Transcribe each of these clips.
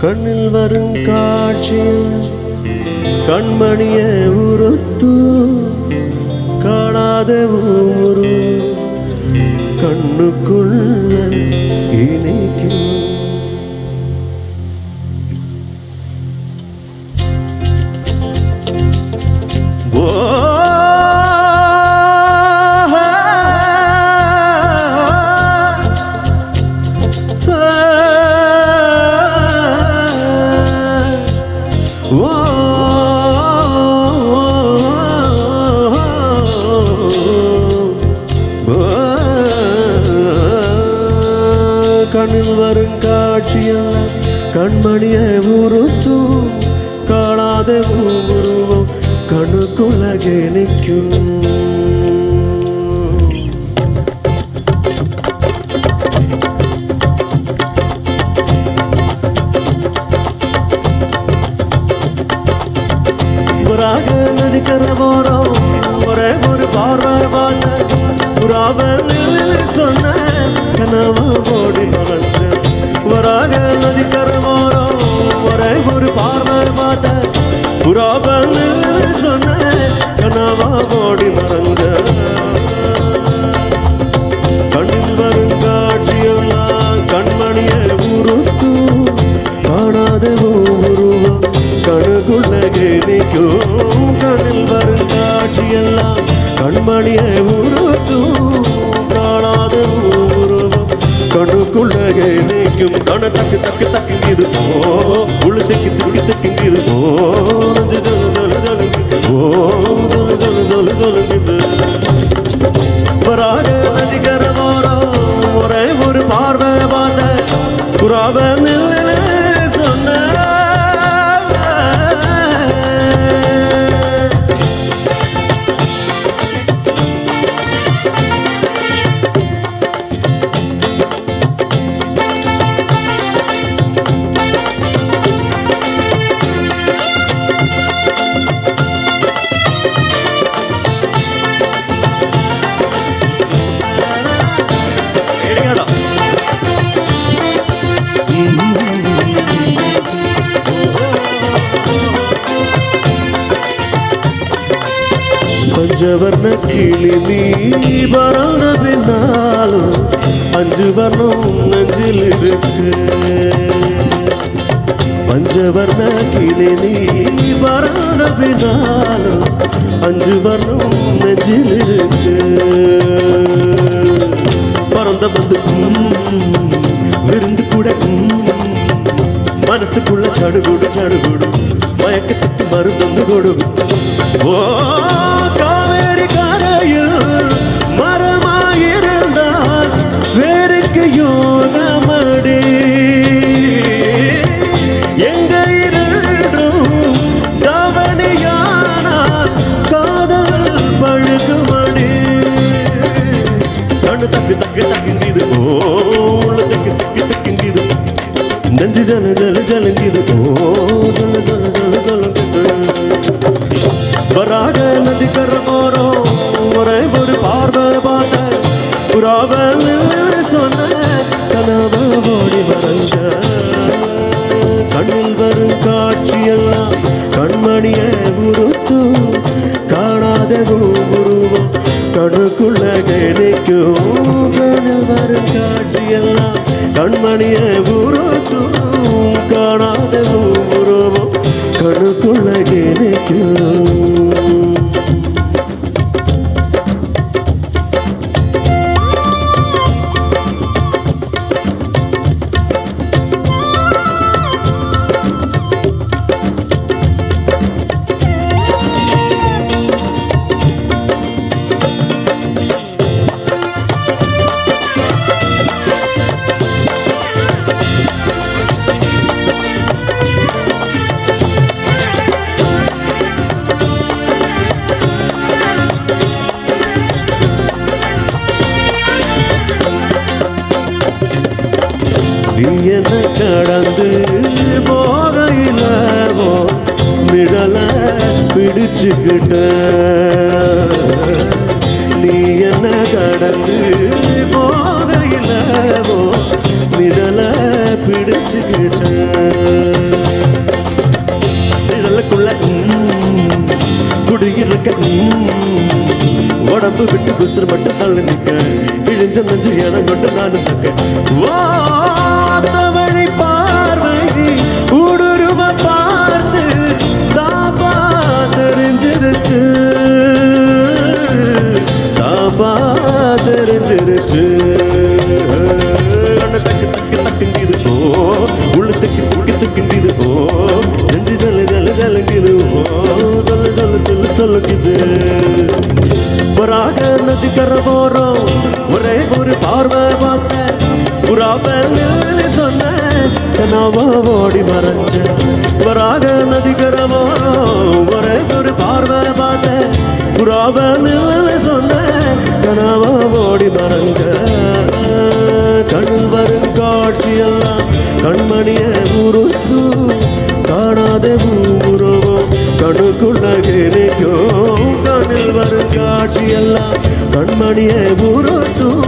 கண்ணில் வரும் காட்சியில் கண்மணிய உறுத்து காணாத ஊரு கண்ணுக்குள்ள இணைக்கும். கண்ணில் வரும் காட்சியெல்லாம் கண்மணிய உறுத்து காணாத உருவம் கண்ணுக்குள்ளே நிற்கும். நதிக்கரை போறோம் ஒரே ஒரு பார்வை பார்த்த புறாவல் சொன்ன கனவா ஓடி மறைஞ்ச. வராக நதிக்கரை போறோம் ஒரே ஒரு பார்வை பார்த்த புறாவல் சொன்ன கனவா ஓடி மறைஞ்ச. கண்ணில் வரும் காட்சியெல்லாம் கண்மணிய உறுத்து காணாத உருவம் கண்ணுக்குள்ளே நிற்கும். கண்ணில் வரும் காட்சியெல்லாம் கண்மணிய உறுத்து காணாத உருவம் கண்ணுக்குள்ளே நிற்கும். கண தக்கு தக்கு தக்குங்கிது போ உள்ள திக்கி திக்கி திக்குங்கிது போ சொல்லுங்குது. வராக நதிக்கரை போறோம் ஒரே ஒரு பார்வை பார்த்த புறாவை சொன்ன. பஞ்சவர்ண கிளி நீ பறந்த பின்னாலும் அஞ்சு வர்ணம் நெஞ்சில் இருக்கு. பஞ்சவர்ண கிளி நீ பறந்த பின்னாலும் அஞ்சு வர்ணம் நெஞ்சில் இருக்கு. பறந்த வந்து விருந்து கூட மனசுக்குள்ள சடுகுடு சடுகுடு மயக்கத்துக்கு மருந்தொன்று கொடு. ஓ காவேரி கரையில் மரமாயிருந்தால் வேருக்கு யோகமடி. எங்க இரண்டும் கவனியானால் காதல் பழுகுமடி. கண்ணு தக்கு தக்கு தக்குங்கிது உள்ள தக்கு தக்கு தக்குங்கிது நெஞ்சு ஜல ஜல ஜலங்கிது சொல்ல சொல்ல சொல்ல சொல்லுங்கிது. வராக நதிக்கரை போறோம் ஒரே ஒரு பார்வை பார்த்த புறாவல் சொன்ன கனவா ஓடி மறைஞ்ச. கண்ணில் வரும் காட்சியெல்லாம் கண்மணிய உறுத்து காணாத உருவம் கண்ணுக்குள்ளே நிற்கும். கண்ணில் வரும் காட்சியெல்லாம் கண்மணிய உறுத்து காணாத உருவம் கண்ணுக்குள்ளே நிற்கும். நீ என்ன கடந்து போகையிலவோ நிழல பிடிச்சுக்கிட்ட. நீ என்ன கடந்து போகையிலவோ நிழல பிடிச்சுக்கிட்ட நிழலுக்குள்ள குடியிருக்க உடம்பு விட்டு குசுறு மட்டும் தள்ளி நிற்க இழிஞ்ச நஞ்சு இடம் கொண்டு நானும் தக்க வாத்த வழி பார்வை ஊடுருவ பார்த்து தாபா தெரிஞ்சிருச்சு தாபா தெரிஞ்சிருச்சு தக்கு தக்கு தக்குங்கிருக்கோ உள்ள தக்கு துக்கு துக்குங்கிருக்கோ நெஞ்சு சொல்லு சொல்லு சொல்லுங்கிருவோ சொல்லு சொல்லு சொல்லு சொல்லுக்குது வராக நதி கரை போறோம் ஒரே ஒரு பார்வை பார்த்த புறாப்ப சொன்ன கனாவா ஓடி மறைஞ்ச வராக நதி கரை போறோம் ஒரே ஒரு பார்வை பார்த்த புறாப்ப சொன்ன கனாவா ஓடி மறைஞ்ச கண்ணில் வரும் காட்சியெல்லாம் கண்மணிய உருத்து காணாத உருவம் கண்ணுக்குள்ள நிற்கும் கண்ணில் வரும் காட்சியெல்லாம் கண்மணிய உருத்தும்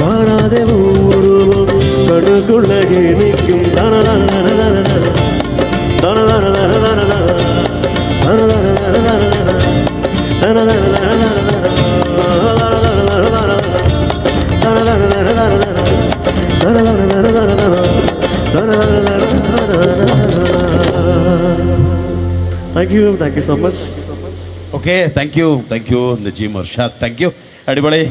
காணாத உருவம் கண்ணுக்குள்ள நிற்கும் Thank you so much. Okay, thank you Najeem Arshad, thank you. അടിപൊളി.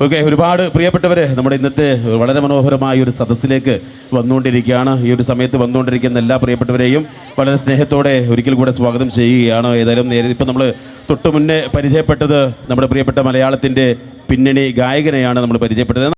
ഓക്കെ, ഒരുപാട് പ്രിയപ്പെട്ടവർ നമ്മുടെ ഇന്നത്തെ വളരെ മനോഹരമായ ഒരു സദസ്സിലേക്ക് വന്നുകൊണ്ടിരിക്കുകയാണ്. ഈ ഒരു സമയത്ത് വന്നുകൊണ്ടിരിക്കുന്ന എല്ലാ പ്രിയപ്പെട്ടവരെയും വളരെ സ്നേഹത്തോടെ ഒരിക്കൽ കൂടെ സ്വാഗതം ചെയ്യുകയാണ്. ഏതായാലും നേരെ ഇപ്പം നമ്മൾ തൊട്ട് മുന്നേ പരിചയപ്പെട്ടത് നമ്മുടെ പ്രിയപ്പെട്ട മലയാളത്തിൻ്റെ പിന്നണി ഗായകനെയാണ് നമ്മൾ പരിചയപ്പെട്ടത്.